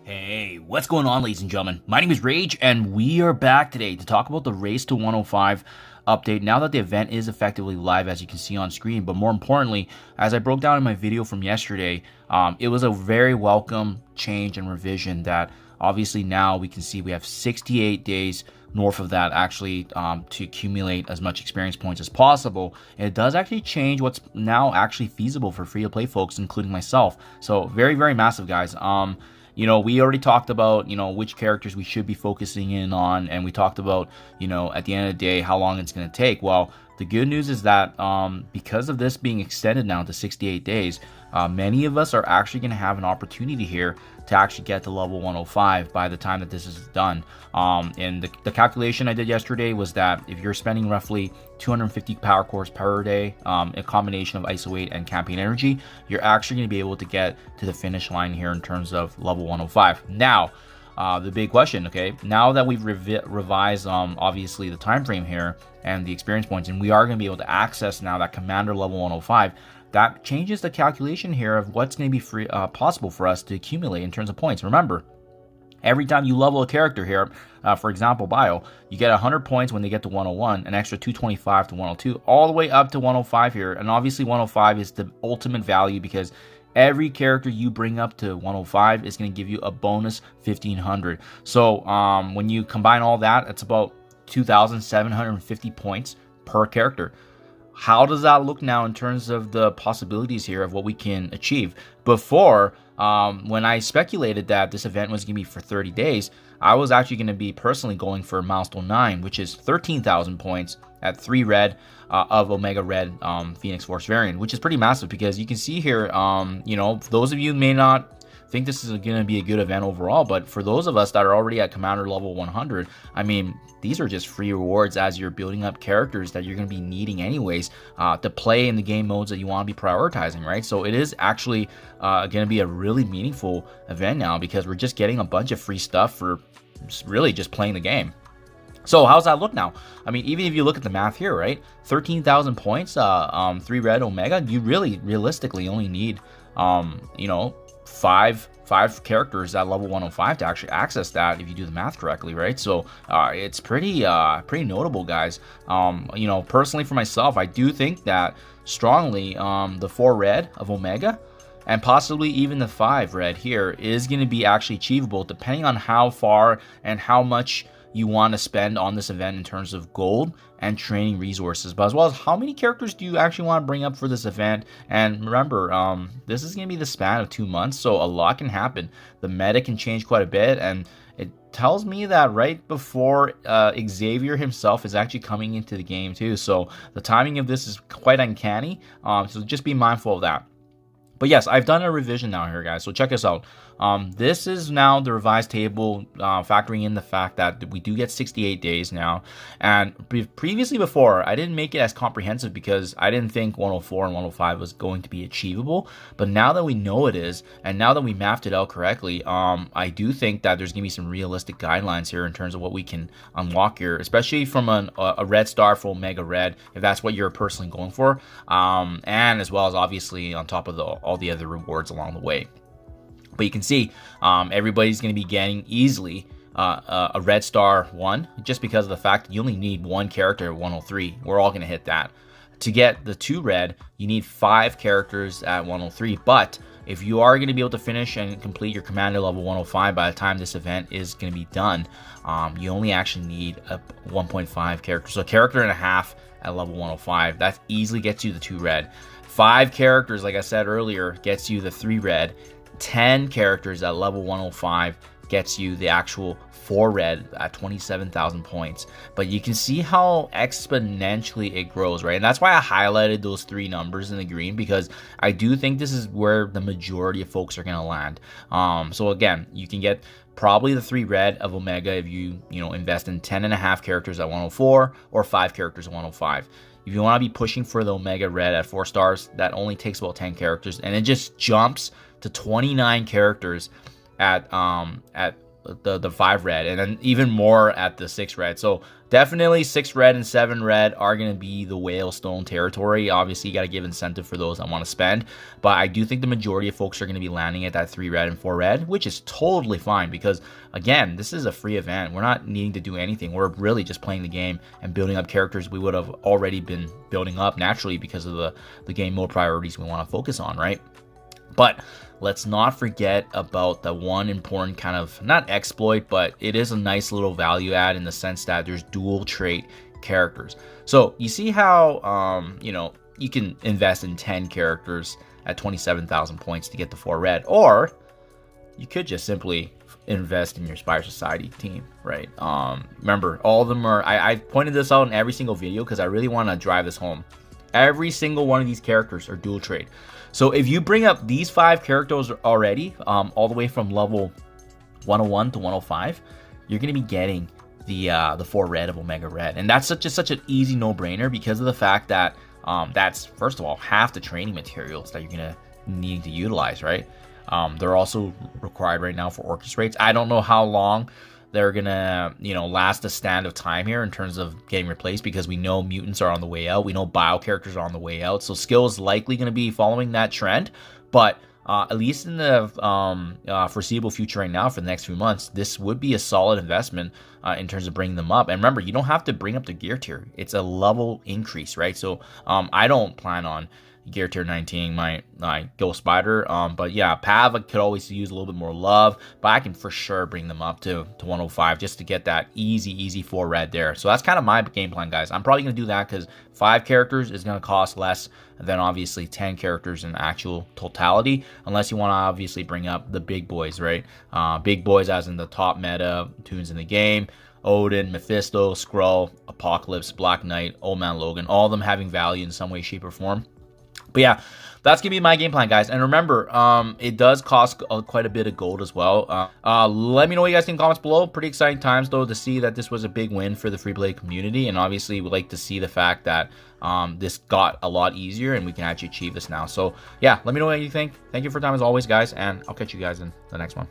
Hey, what's going on, ladies and gentlemen? My name is Rage, and we are back today to talk about the Race to 105 update now that the event is effectively live, as you can see on screen. But more importantly, as I broke down in my video from yesterday, it was a very welcome change and revision that obviously now we can see we have 68 days north of that actually to accumulate as much experience points as possible. And it does actually change what's now actually feasible for free-to-play folks, including myself. So very, very massive, guys. We already talked about, which characters we should be focusing in on, and we talked about, at the end of the day, how long it's going to take. Well, the good news is that because of this being extended now to 68 days, many of us are actually going to have an opportunity here to actually get to level 105 by the time that this is done. And the calculation I did yesterday was that if you're spending roughly 250 power cores per day, a combination of ISO 8 and campaign energy, you're actually going to be able to get to the finish line here in terms of level 105. Now, the big question, okay, now that we've revised obviously the time frame here and the experience points, and we are going to be able to access now that commander level 105, that changes the calculation here of what's going to be possible for us to accumulate in terms of points. Remember, every time you level a character here, for example, Bio, you get 100 points when they get to 101, an extra 225 to 102, all the way up to 105 here. And obviously 105 is the ultimate value because every character you bring up to 105 is going to give you a bonus 1500. So when you combine all that, it's about 2,750 points per character. How does that look now in terms of the possibilities here of what we can achieve? Before, when I speculated that this event was going to be for 30 days, I was actually going to be personally going for milestone 9, which is 13,000 points at 3 red of Omega Red Phoenix Force variant, which is pretty massive because you can see here, those of you may not think this is going to be a good event overall, but for those of us that are already at commander level 100, I mean, these are just free rewards as you're building up characters that you're going to be needing anyways to play in the game modes that you want to be prioritizing, right? So it is actually going to be a really meaningful event now because we're just getting a bunch of free stuff for really just playing the game. So how's that look now? I mean, even if you look at the math here, right? 13,000 points, 3 red Omega, you really realistically only need, five characters at level 105 to actually access that if you do the math correctly, right? So it's pretty notable, guys. Personally for myself, I do think that strongly the 4 red of Omega and possibly even the 5 red here is going to be actually achievable depending on how far and how much you want to spend on this event in terms of gold and training resources, but as well as how many characters do you actually want to bring up for this event. And remember, this is going to be the span of 2 months, so a lot can happen. The meta can change quite a bit, and it tells me that right before Xavier himself is actually coming into the game too, so the timing of this is quite uncanny, so just be mindful of that. But yes, I've done a revision now here, guys, so check us out. This is now the revised table, factoring in the fact that we do get 68 days now. And previously before, I didn't make it as comprehensive because I didn't think 104 and 105 was going to be achievable. But now that we know it is, and now that we mapped it out correctly, I do think that there's going to be some realistic guidelines here in terms of what we can unlock here, especially from a red star for Omega Red, if that's what you're personally going for, and as well as obviously on top of all the other rewards along the way. But you can see everybody's going to be getting easily a red star 1 just because of the fact that you only need 1 character at 103. We're all going to hit that. To get the 2 red, you need 5 characters at 103. But if you are going to be able to finish and complete your commander level 105 by the time this event is going to be done, you only actually need a 1.5 character. So a character and a half at level 105. That easily gets you the 2 red. 5 characters, like I said earlier, gets you the 3 red. 10 characters at level 105 gets you the actual 4 red at 27,000 points. But you can see how exponentially it grows, right? And that's why I highlighted those 3 numbers in the green, because I do think this is where the majority of folks are going to land. So again, you can get probably the 3 red of Omega if you invest in 10.5 characters at 104 or 5 characters at 105. If you want to be pushing for the Omega Red at 4 stars, that only takes about 10 characters, and it just jumps to 29 characters at the 5 red, and then even more at the 6 red. So definitely 6 red and 7 red are going to be the whalestone territory. Obviously, you got to give incentive for those that want to spend, but I do think the majority of folks are going to be landing at that 3 red and 4 red, which is totally fine because, again, this is a free event. We're not needing to do anything. We're really just playing the game and building up characters we would have already been building up naturally because of the game mode priorities we want to focus on, right? But let's not forget about the one important kind of, not exploit, but it is a nice little value add in the sense that there's dual trait characters. So you see how, you know, you can invest in 10 characters at 27,000 points to get the 4 red, or you could just simply invest in your Spire Society team, right? Remember, all of them are, I've pointed this out in every single video because I really want to drive this home. Every single one of these characters are dual trait. So if you bring up these 5 characters already, all the way from level 101 to 105, you're going to be getting the 4 red of Omega Red. And that's such an easy no-brainer because of the fact that that's, first of all, half the training materials that you're going to need to utilize, right? They're also required right now for orchestrates. I don't know how long they're gonna, you know, last a stand of time here in terms of getting replaced, because we know mutants are on the way out. We know bio characters are on the way out. So skill is likely going to be following that trend. But at least in the foreseeable future right now, for the next few months, this would be a solid investment in terms of bringing them up. And remember, you don't have to bring up the gear tier. It's a level increase, right? So I don't plan on gear tier 19 my Ghost Spider, but yeah, Pav could always use a little bit more love, but I can for sure bring them up to 105 just to get that easy 4 red there. So that's kind of my game plan, guys. I'm probably gonna do that because 5 characters is gonna cost less than obviously 10 characters in actual totality, unless you want to obviously bring up the big boys, right? Big boys as in the top meta tunes in the game: Odin, Mephisto, Skrull, Apocalypse, Black Knight, Old Man Logan, all of them having value in some way, shape, or form. But yeah, that's going to be my game plan, guys. And remember, it does cost quite a bit of gold as well. Let me know what you guys think in the comments below. Pretty exciting times, though, to see that this was a big win for the Freeplay community. And obviously, we'd like to see the fact that this got a lot easier and we can actually achieve this now. So yeah, let me know what you think. Thank you for your time as always, guys. And I'll catch you guys in the next one.